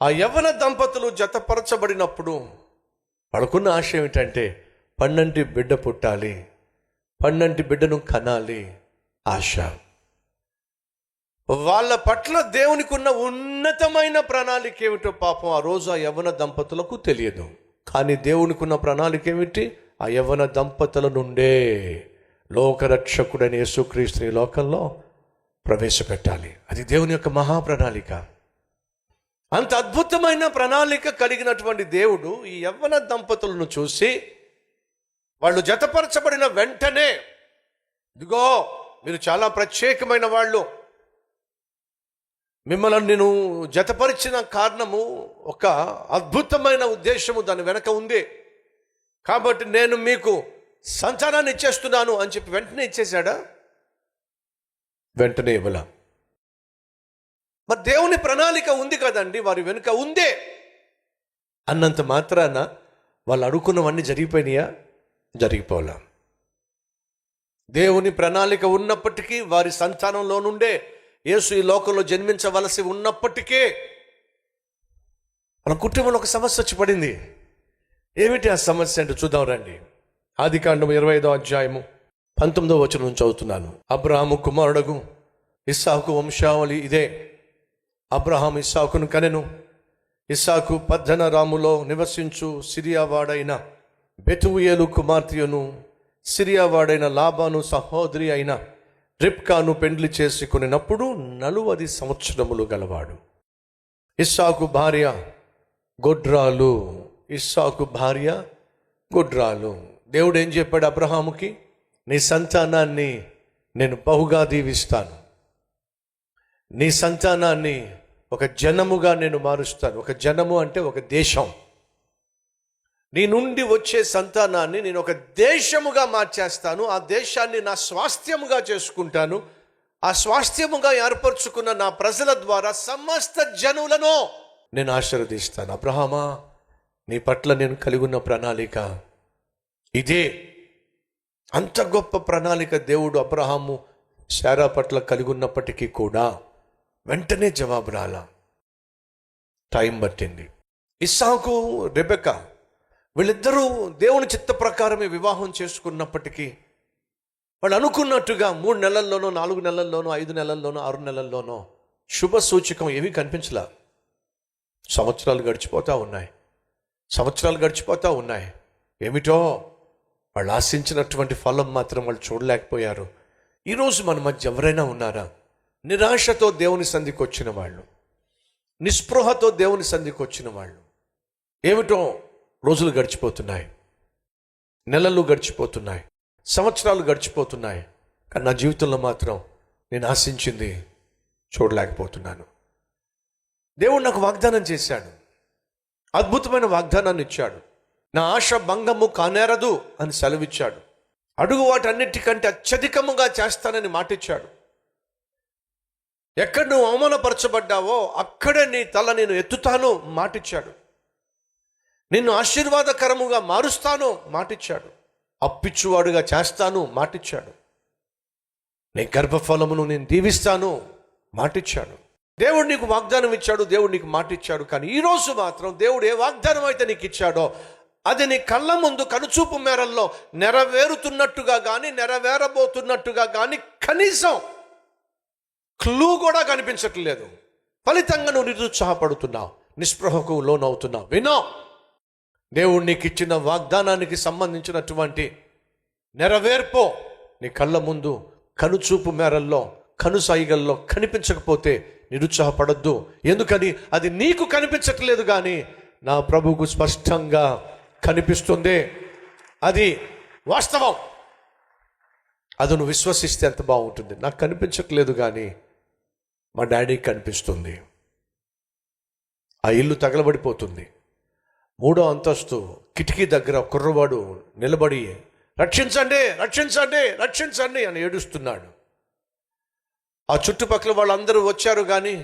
ఆ యవ్వన దంపతులు జతపరచబడినప్పుడు వాళ్ళకున్న ఆశ ఏమిటంటే పన్నంటి బిడ్డ పుట్టాలి, పన్నంటి బిడ్డను కనాలి ఆశ. వాళ్ళ పట్ల దేవునికి ఉన్న ఉన్నతమైన ప్రణాళిక ఏమిటో పాపం ఆ రోజు ఆ యవ్వన దంపతులకు తెలియదు. కానీ దేవునికి ఉన్న ప్రణాళిక ఏమిటి? ఆ యవ్వన దంపతుల నుండే లోకరక్షకుడైన యేసుక్రీస్తుని లోకంలో ప్రవేశపెట్టాలి. అది దేవుని యొక్క మహాప్రణాళిక. అంత అద్భుతమైన ప్రణాళిక కలిగినటువంటి దేవుడు ఈ యవ్వన దంపతులను చూసి వాళ్ళు జతపరచబడిన వెంటనే, ఇదిగో మీరు చాలా ప్రత్యేకమైన వాళ్ళు, మిమ్మల్ని నేను జతపరిచిన కారణము ఒక అద్భుతమైన ఉద్దేశము దాని వెనక ఉంది, కాబట్టి నేను మీకు సంతానాన్ని ఇచ్చేస్తున్నాను అని చెప్పి వెంటనే ఇచ్చేశాడా? వెంటనే ఇవ్వలా. మరి దేవుని ప్రణాళిక ఉంది కదండి, వారి వెనుక ఉందే అన్నంత మాత్రాన వాళ్ళు అడుగుకున్నవన్నీ జరిగిపోయినాయా? జరిగిపోలా. దేవుని ప్రణాళిక ఉన్నప్పటికీ, వారి సంతానంలో నుండే యేసు ఈ లోకంలో జన్మించవలసి ఉన్నప్పటికీ మన కుటుంబంలో ఒక సమస్య వచ్చి పడింది. ఏమిటి ఆ సమస్య అంటే చూద్దాం రండి. ఆదికాండము 25వ అధ్యాయము 19వ వచనం నుంచి చదువుతున్నాను. అబ్రహాము కుమారుడగు ఇస్సాకు వంశావళి ఇదే. అబ్రహాం ఇస్సాకును కనెను. ఇస్సాకు పద్దనరాములో నివసించు సిరియావాడైన బెతుయేలు కుమార్తెయును, సిరియావాడైన లాబాను సహోదరి అయిన రిబ్కాను పెండ్లి చేసుకునినప్పుడు 40 సంవత్సరములు గలవాడు. ఇస్సాకు భార్య గొడ్రాలు. ఇస్సాకు భార్య గొడ్రాలు. దేవుడు ఏం చెప్పాడు అబ్రహాముకి? నీ సంతానాన్ని నేను బహుగా దీవిస్తాను, నీ సంతానాన్ని ఒక జనముగా నేను మారుస్తాను. ఒక జనము అంటే ఒక దేశం. నీ నుండి వచ్చే సంతానాన్ని నేను ఒక దేశముగా మార్చేస్తాను. ఆ దేశాన్ని నా స్వాస్థ్యముగా చేసుకుంటాను. ఆ స్వాస్థ్యముగా ఏర్పరచుకున్న నా ప్రజల ద్వారా సమస్త జనులను నేను ఆశీర్వదిస్తాను. అబ్రహామా, నీ పట్ల నేను కలిగి ఉన్న ప్రణాళిక ఇదే. అంత గొప్ప ప్రణాళిక దేవుడు అబ్రహాము శారా పట్ల కలిగి ఉన్నప్పటికీ కూడా వెంటనే జవాబు రాలా, టైం పట్టింది. ఇస్సాకు రెబెకా వీళ్ళిద్దరూ దేవుని చిత్త ప్రకారమే వివాహం చేసుకున్నప్పటికీ వాళ్ళు అనుకున్నట్టుగా 3 నెలల్లోనో 4 నెలల్లోనో 5 నెలల్లోనో 6 నెలల్లోనో శుభ సూచకం ఏమీ కనిపించలా. సంవత్సరాలు గడిచిపోతూ ఉన్నాయి. ఏమిటో వాళ్ళు ఆశించినటువంటి ఫలం మాత్రం వాళ్ళు చూడలేకపోయారు. ఈరోజు మన మధ్య ఎవరైనా ఉన్నారా? నిరాశతో దేవుని సంధికి వచ్చిన వాళ్ళు, నిస్పృహతో దేవుని సంధికి వచ్చిన వాళ్ళు. ఏమిటో రోజులు గడిచిపోతున్నాయి, నెలలు గడిచిపోతున్నాయి, సంవత్సరాలు గడిచిపోతున్నాయి. కానీ నా జీవితంలో మాత్రం నేను ఆశించింది చూడలేకపోతున్నాను. దేవుడు నాకు వాగ్దానం చేశాడు, అద్భుతమైన వాగ్దానాన్ని ఇచ్చాడు. నా ఆశ భంగము కానేరదు అని సెలవిచ్చాడు. అడుగు వాటన్నిటికంటే అత్యధికముగా చేస్తానని మాటిచ్చాడు. ఎక్కడ నువ్వు అవమానపరచబడ్డావో అక్కడే నీ తల నేను ఎత్తుతాను మాటిచ్చాడు. నిన్ను ఆశీర్వాదకరముగా మారుస్తాను మాటిచ్చాడు. అప్పిచ్చువాడుగా చేస్తాను మాటిచ్చాడు. నీ గర్భఫలమును నేను దీవిస్తాను మాటిచ్చాడు. దేవుడు నీకు వాగ్దానం ఇచ్చాడు, దేవుడు నీకు మాటిచ్చాడు. కానీ ఈరోజు మాత్రం దేవుడు ఏ వాగ్దానం అయితే నీకు ఇచ్చాడో అది నీ కళ్ళ ముందు కనుచూపు మేరల్లో నెరవేరుతున్నట్టుగా కానీ నెరవేరబోతున్నట్టుగా కానీ కనీసం క్లూ కూడా కనిపించట్లేదు. ఫలితంగా నువ్వు నిరుత్సాహపడుతున్నావు, నిస్పృహకు లోనవుతున్నావు. వినో, దేవుడు నీకు ఇచ్చిన వాగ్దానానికి సంబంధించినటువంటి నెరవేర్పో నీ కళ్ళ ముందు కనుచూపు మేరల్లో కనుసైగల్లో కనిపించకపోతే నిరుత్సాహపడద్దు. ఎందుకని? అది నీకు కనిపించట్లేదు కానీ నా ప్రభువుకు స్పష్టంగా కనిపిస్తుంది. అది వాస్తవం. అది నువ్వు విశ్వసిస్తే ఎంత బాగుంటుంది. నాకు కనిపించట్లేదు కానీ మా డాడీకి కనిపిస్తుంది. ఆ ఇల్లు తగలబడిపోతుంది. 3వ అంతస్తు కిటికీ దగ్గర కుర్రవాడు నిలబడి రక్షించండి, రక్షించండి, రక్షించండి అని ఏడుస్తున్నాడు. ఆ చుట్టుపక్కల వాళ్ళందరూ వచ్చారు కానీ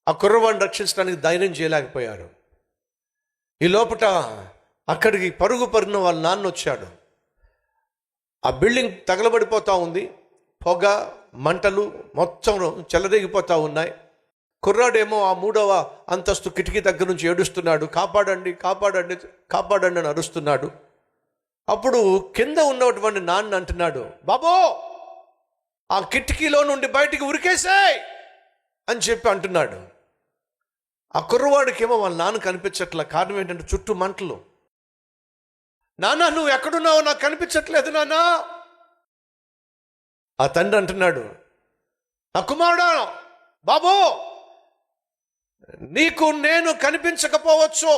ఆ కుర్రవాడిని రక్షించడానికి ధైర్యం చేయలేకపోయారు. ఈ లోపట అక్కడికి పరుగు పరున వాళ్ళ నాన్న వచ్చాడు. ఆ బిల్డింగ్ తగలబడిపోతూ ఉంది. పొగ, మంటలు మొత్తం చెలరేగిపోతూ ఉన్నాయి. కుర్రాడేమో ఆ 3వ అంతస్తు కిటికీ దగ్గర నుంచి ఏడుస్తున్నాడు, కాపాడండి కాపాడండి కాపాడండి అని అరుస్తున్నాడు. అప్పుడు కింద ఉన్నటువంటి నాన్న అంటున్నాడు, బాబో ఆ కిటికీలో నుండి బయటికి ఉరికేసాయి అని చెప్పి అంటున్నాడు. ఆ కుర్రవాడికేమో వాళ్ళ నాన్న కనిపించట్లే. కారణం ఏంటంటే చుట్టూ మంటలు. నాన్న నువ్వు ఎక్కడున్నావో నాకు కనిపించట్లేదు నాన్న. ఆ తండ్రి అంటున్నాడు, నా కుమారుడా బాబు, నీకు నేను కనిపించకపోవచ్చు,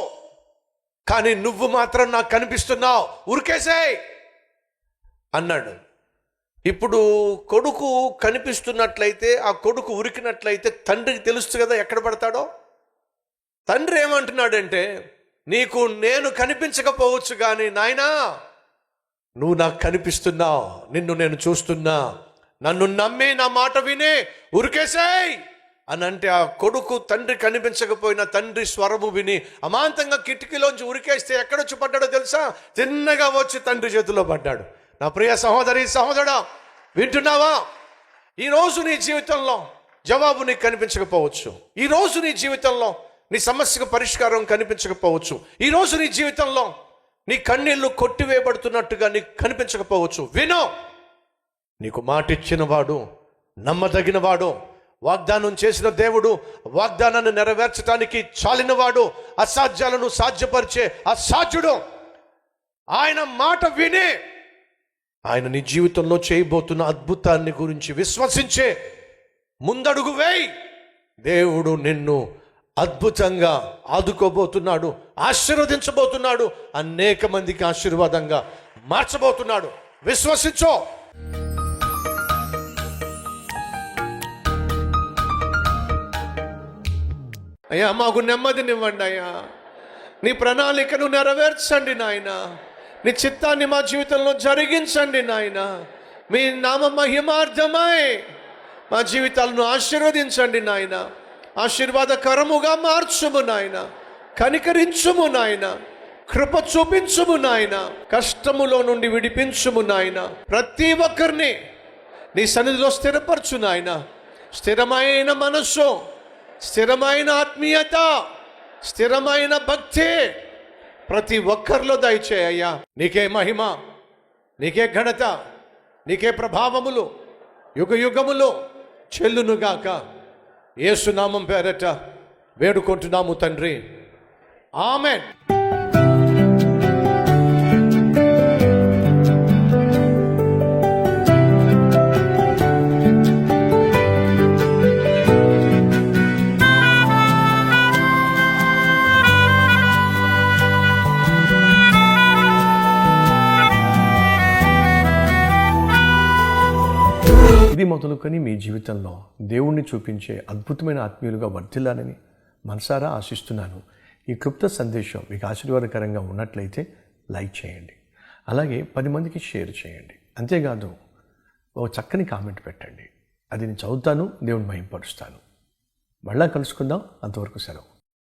కానీ నువ్వు మాత్రం నాకు కనిపిస్తున్నావు, ఉరికేసాయి అన్నాడు. ఇప్పుడు కొడుకు కనిపిస్తున్నట్లయితే, ఆ కొడుకు ఉరికినట్లయితే తండ్రికి తెలుస్తుంది కదా ఎక్కడ పడతాడో. తండ్రి ఏమంటున్నాడంటే, నీకు నేను కనిపించకపోవచ్చు కానీ నాయనా నువ్వు నాకు కనిపిస్తున్నావు, నిన్ను నేను చూస్తున్నా, నన్ను నమ్మి నా మాట వినే ఉరికేసాయి అని అంటే, ఆ కొడుకు తండ్రి కనిపించకపోయినా తండ్రి స్వరము విని అమాంతంగా కిటికీలోంచి ఉరికేస్తే ఎక్కడొచ్చి పడ్డాడో తెలుసా? తిన్నగా వచ్చి తండ్రి చేతిలో పడ్డాడు. నా ప్రియ సహోదరి సహోదరా, వింటున్నావా? ఈరోజు నీ జీవితంలో జవాబు నీకు కనిపించకపోవచ్చు. ఈరోజు నీ జీవితంలో నీ సమస్యకు పరిష్కారం కనిపించకపోవచ్చు. ఈరోజు నీ జీవితంలో నీ కన్నీళ్లు కొట్టివేయబడుతున్నట్టుగా నీకు కనిపించకపోవచ్చు. వినో, నీకు మాట ఇచ్చిన వాడు, నమ్మదగిన వాడు, వాగ్దానం చేసిన దేవుడు, వాగ్దానాన్ని నెరవేర్చడానికి చాలినవాడు, అసాధ్యాలను సాధ్యపరిచే అసాధ్యుడు. ఆయన మాట విని ఆయన నీ జీవితంలో చేయబోతున్న అద్భుతాన్ని గురించి విశ్వసించే ముందడుగు వేయి. దేవుడు నిన్ను అద్భుతంగా ఆదుకోబోతున్నాడు, ఆశీర్వదించబోతున్నాడు, అనేక మందికి ఆశీర్వాదంగా మార్చబోతున్నాడు. విశ్వసించో. అయ్యా మాకు నెమ్మదినివ్వండి అయ్యా, నీ ప్రణాళికను నెరవేర్చండి నాయన, నీ చిత్తాన్ని మా జీవితంలో జరిగించండి నాయన. మీ నామ మహిమార్థమై మా జీవితాలను ఆశీర్వదించండి నాయన. ఆశీర్వాదకరముగా మార్చుము నాయన, కనికరించుము నాయన, కృప చూపించుము నాయన, కష్టములో నుండి విడిపించుము నాయన. ప్రతి ఒక్కరిని నీ సన్నిధిలో స్థిరపరచు నాయన. స్థిరమైన మనస్సు, స్థిరమైన ఆత్మీయత, స్థిరమైన భక్తి ప్రతి ఒక్కరిలో దయచేయ్యా. నీకే మహిమ, నీకే ఘనత, నీకే ప్రభావములు యుగ యుగములు చెల్లునుగాక. యేసునామం పేరట వేడుకుంటున్నాము తండ్రి, ఆమేన్. ఇది మొదలుకొని మీ జీవితంలో దేవుణ్ణి చూపించే అద్భుతమైన ఆత్మీయులుగా వర్ధిల్లాలని మనసారా ఆశిస్తున్నాను. ఈ క్లుప్త సందేశం మీకు ఆశీర్వాదకరంగా ఉన్నట్లయితే లైక్ చేయండి, అలాగే 10 మందికి షేర్ చేయండి. అంతేకాదు ఒక చక్కని కామెంట్ పెట్టండి, అది నేను చదువుతాను, దేవుని మహిమపరుస్తాను. మళ్ళా కలుసుకుందాం. అంతవరకు సెలవు.